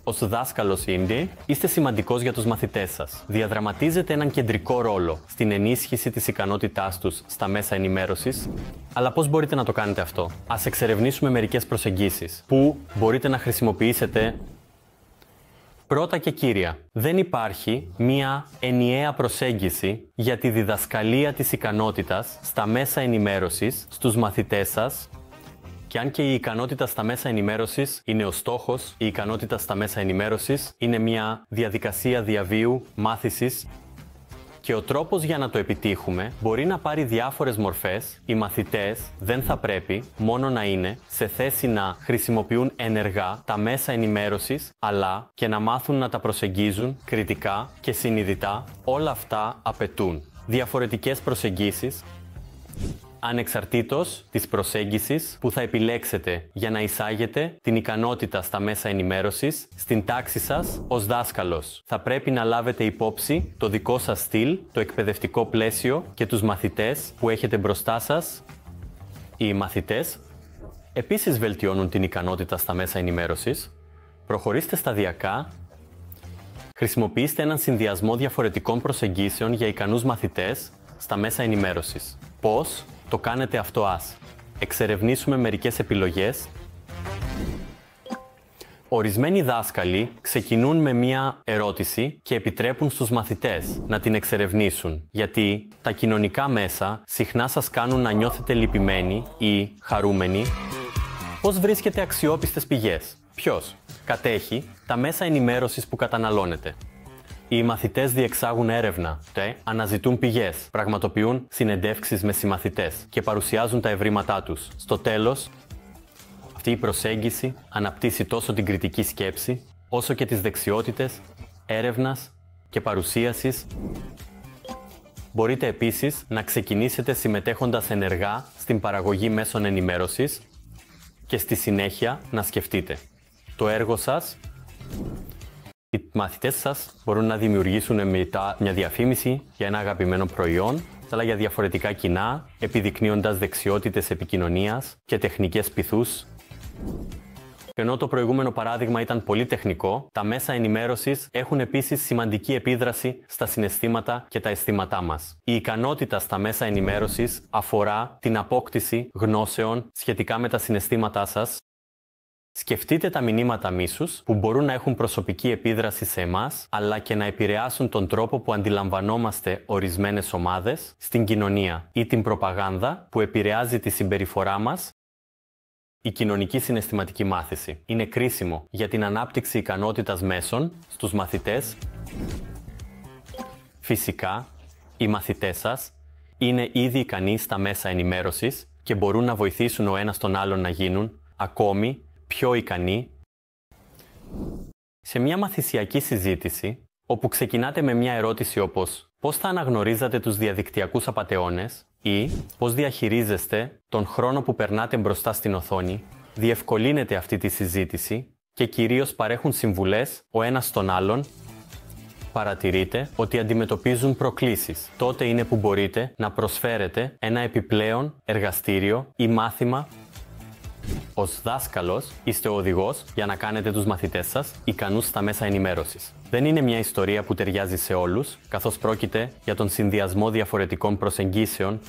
Ως δάσκαλος Ίντι, είστε σημαντικός για τους μαθητές σας. Διαδραματίζετε έναν κεντρικό ρόλο στην ενίσχυση της ικανότητάς τους στα μέσα ενημέρωσης. Αλλά πώς μπορείτε να το κάνετε αυτό? Ας εξερευνήσουμε μερικές προσεγγίσεις που μπορείτε να χρησιμοποιήσετε. Πρώτα και κύρια, δεν υπάρχει μία ενιαία προσέγγιση για τη διδασκαλία της ικανότητας στα μέσα ενημέρωσης στους μαθητές σας. Και αν και η ικανότητα στα μέσα ενημέρωσης είναι ο στόχος, η ικανότητα στα μέσα ενημέρωσης είναι μια διαδικασία διαβίου μάθησης και ο τρόπος για να το επιτύχουμε μπορεί να πάρει διάφορες μορφές. Οι μαθητές δεν θα πρέπει μόνο να είναι σε θέση να χρησιμοποιούν ενεργά τα μέσα ενημέρωσης, αλλά και να μάθουν να τα προσεγγίζουν κριτικά και συνειδητά. Όλα αυτά απαιτούν διαφορετικές προσεγγίσεις, ανεξαρτήτως της προσέγγισης που θα επιλέξετε για να εισάγετε την ικανότητα στα μέσα ενημέρωσης στην τάξη σας ως δάσκαλος. Θα πρέπει να λάβετε υπόψη το δικό σας στυλ, το εκπαιδευτικό πλαίσιο και τους μαθητές που έχετε μπροστά σας. Οι μαθητές επίσης βελτιώνουν την ικανότητα στα μέσα ενημέρωσης. Προχωρήστε σταδιακά. Χρησιμοποιήστε έναν συνδυασμό διαφορετικών προσεγγίσεων για ικανούς μαθητές στα μέσα ενημέρωσης. Πώς το κάνετε αυτό? Ας εξερευνήσουμε μερικές επιλογές. Ορισμένοι δάσκαλοι ξεκινούν με μία ερώτηση και επιτρέπουν στους μαθητές να την εξερευνήσουν, γιατί τα κοινωνικά μέσα συχνά σας κάνουν να νιώθετε λυπημένοι ή χαρούμενοι. Πώς βρίσκετε αξιόπιστες πηγές? Ποιος κατέχει τα μέσα ενημέρωσης που καταναλώνετε? Οι μαθητές διεξάγουν έρευνα, αναζητούν πηγές, πραγματοποιούν συνεντεύξεις με συμμαθητές και παρουσιάζουν τα ευρήματά τους. Στο τέλος, αυτή η προσέγγιση αναπτύσσει τόσο την κριτική σκέψη, όσο και τις δεξιότητες έρευνας και παρουσίασης. Μπορείτε επίσης να ξεκινήσετε συμμετέχοντας ενεργά στην παραγωγή μέσων ενημέρωσης και στη συνέχεια να σκεφτείτε το έργο σας. Οι μαθητές σας μπορούν να δημιουργήσουν μετά μια διαφήμιση για ένα αγαπημένο προϊόν, αλλά για διαφορετικά κοινά, επιδεικνύοντας δεξιότητες επικοινωνίας και τεχνικές πειθούς. Ενώ το προηγούμενο παράδειγμα ήταν πολύ τεχνικό, τα μέσα ενημέρωσης έχουν επίσης σημαντική επίδραση στα συναισθήματα και τα αισθήματά μας. Η ικανότητα στα μέσα ενημέρωσης αφορά την απόκτηση γνώσεων σχετικά με τα συναισθήματά σας. Σκεφτείτε τα μηνύματα μίσους που μπορούν να έχουν προσωπική επίδραση σε εμάς, αλλά και να επηρεάσουν τον τρόπο που αντιλαμβανόμαστε ορισμένες ομάδες στην κοινωνία ή την προπαγάνδα που επηρεάζει τη συμπεριφορά μας. Η κοινωνική συναισθηματική μάθηση είναι κρίσιμο για την ανάπτυξη ικανότητας μέσων στους μαθητές. Φυσικά, οι μαθητές σας είναι ήδη ικανοί στα μέσα ενημέρωσης και μπορούν να βοηθήσουν ο ένας τον άλλον να γίνουν ακόμη πιο ικανοί. Σε μια μαθησιακή συζήτηση, όπου ξεκινάτε με μια ερώτηση όπως πώς θα αναγνωρίζατε τους διαδικτυακούς απατεώνες ή πώς διαχειρίζεστε τον χρόνο που περνάτε μπροστά στην οθόνη, διευκολύνετε αυτή τη συζήτηση και κυρίως παρέχουν συμβουλές ο ένας στον άλλον. Παρατηρείτε ότι αντιμετωπίζουν προκλήσεις. Τότε είναι που μπορείτε να προσφέρετε ένα επιπλέον εργαστήριο ή μάθημα. Ως δάσκαλος είστε ο οδηγός για να κάνετε τους μαθητές σας ικανούς στα μέσα ενημέρωσης. Δεν είναι μια ιστορία που ταιριάζει σε όλους, καθώς πρόκειται για τον συνδυασμό διαφορετικών προσεγγίσεων.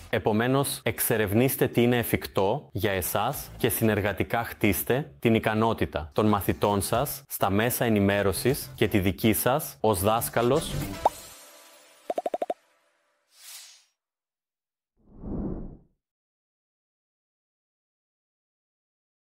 Επομένως, εξερευνήστε τι είναι εφικτό για εσάς και συνεργατικά χτίστε την ικανότητα των μαθητών σας στα μέσα ενημέρωσης και τη δική σας ως δάσκαλος.